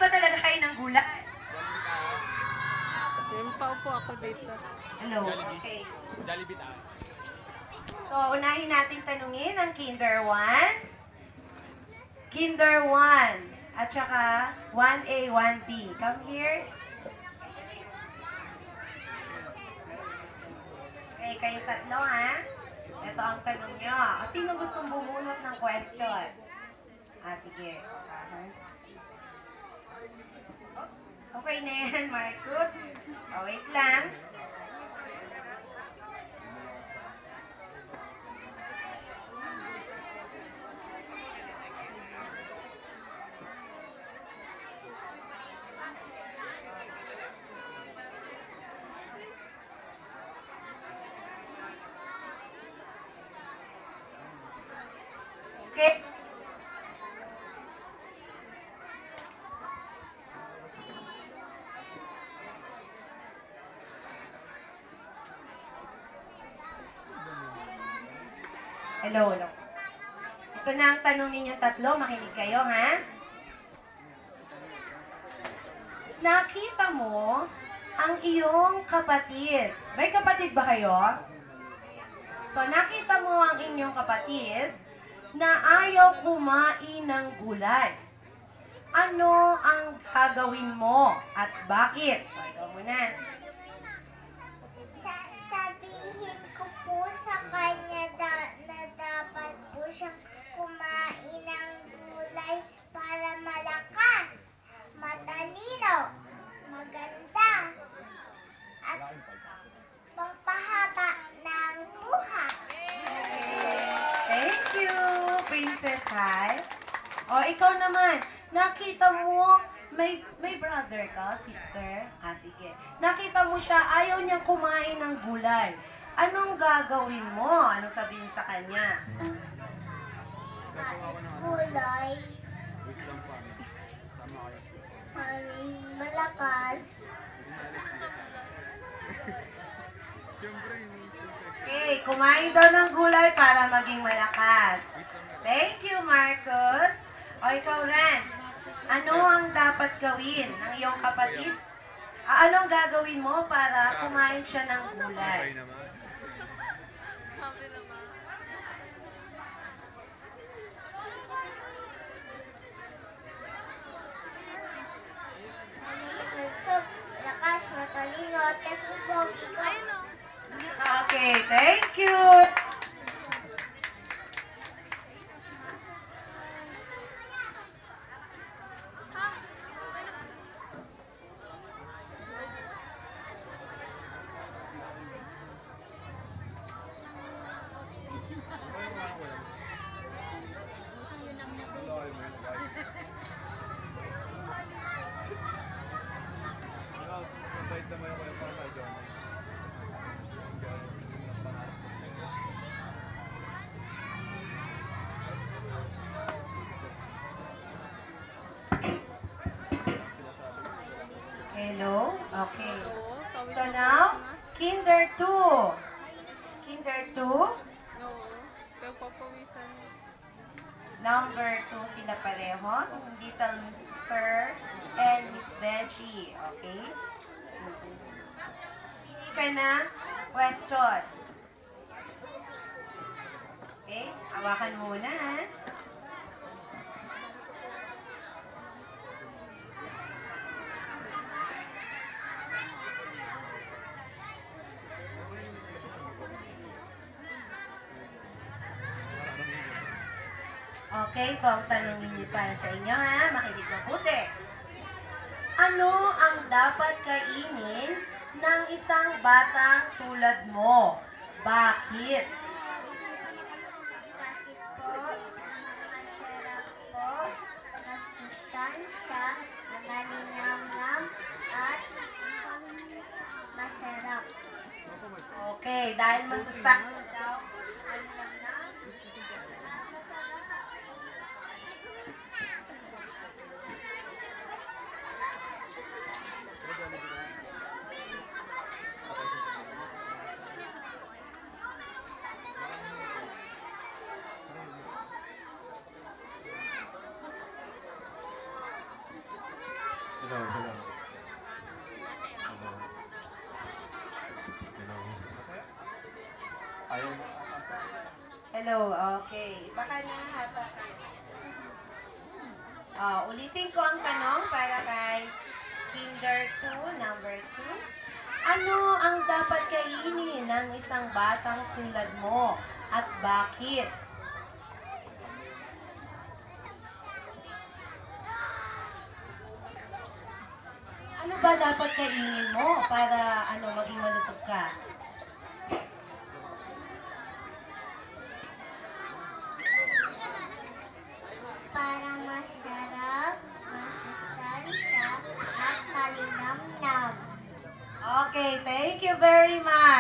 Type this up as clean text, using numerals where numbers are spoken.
ba talaga kayo ng gulay? Yung paupo ako dito. Hello. Okay. Jollibee tayo. So, unahin natin tanungin ang Kinder 1. Kinder 1. At saka 1A, 1B. Come here. Okay, kayo tatlo ha. Ito ang tanong nyo. Sino gustong bumunot ng question? Sige. Okay na yan, Marcus. Wait lang. Okay. Hello, hello. Ito na ang tanong ninyong tatlo. Makinig kayo, ha? Nakita mo ang iyong kapatid. May kapatid ba kayo? So, nakita mo ang inyong kapatid na ayaw kumain ng gulay. Ano ang gagawin mo at bakit? So, ikaw muna. Sabihin ko po sa kanya na dapat po siyang kumain ng gulay para malakas, matalino, maganda, at pangpahaba ng buhay. Thank you, Princess Hai. O, ikaw naman, nakita mo, may brother ka, sister? Sige. Nakita mo siya, ayaw niyang kumain ng gulay. Anong gagawin mo? Anong sabihin sa kanya? Gulay, malakas, Okay, kumain daw ng gulay para maging malakas. Thank you, Marcus. O, ikaw, Rance. Ano ang dapat gawin ng iyong kapatid? Anong gagawin mo para kumain siya ng gulay? malakas, matalino, at kasubog. Okay, thank you. Hello? Okay. So now, Kinder 2. Kinder 2. Oo. Pero papawisan. Number 2 sila pareho. Little Mr. and Miss Benji. Okay? Hindi ka na question. Okay? Hawakan muna, ha? Okay, ito ang tanongin niyo para sa inyo, ha? Makinig mabuti. Ano ang dapat kainin ng isang batang tulad mo? Bakit? Kasi po, masarap po, masustansya, maninamnam, at masarap. Okay, dahil masustansya daw. Hello, okay. Baka nahata ka. Ulitin ko ang tanong para kay Kinder 2, number 2. Ano ang dapat kainin ng isang batang tulad mo at bakit? Ano ba dapat kainin mo para maging malusog ka? Para masarap, masustansya, at malinamnam. Okay, thank you very much.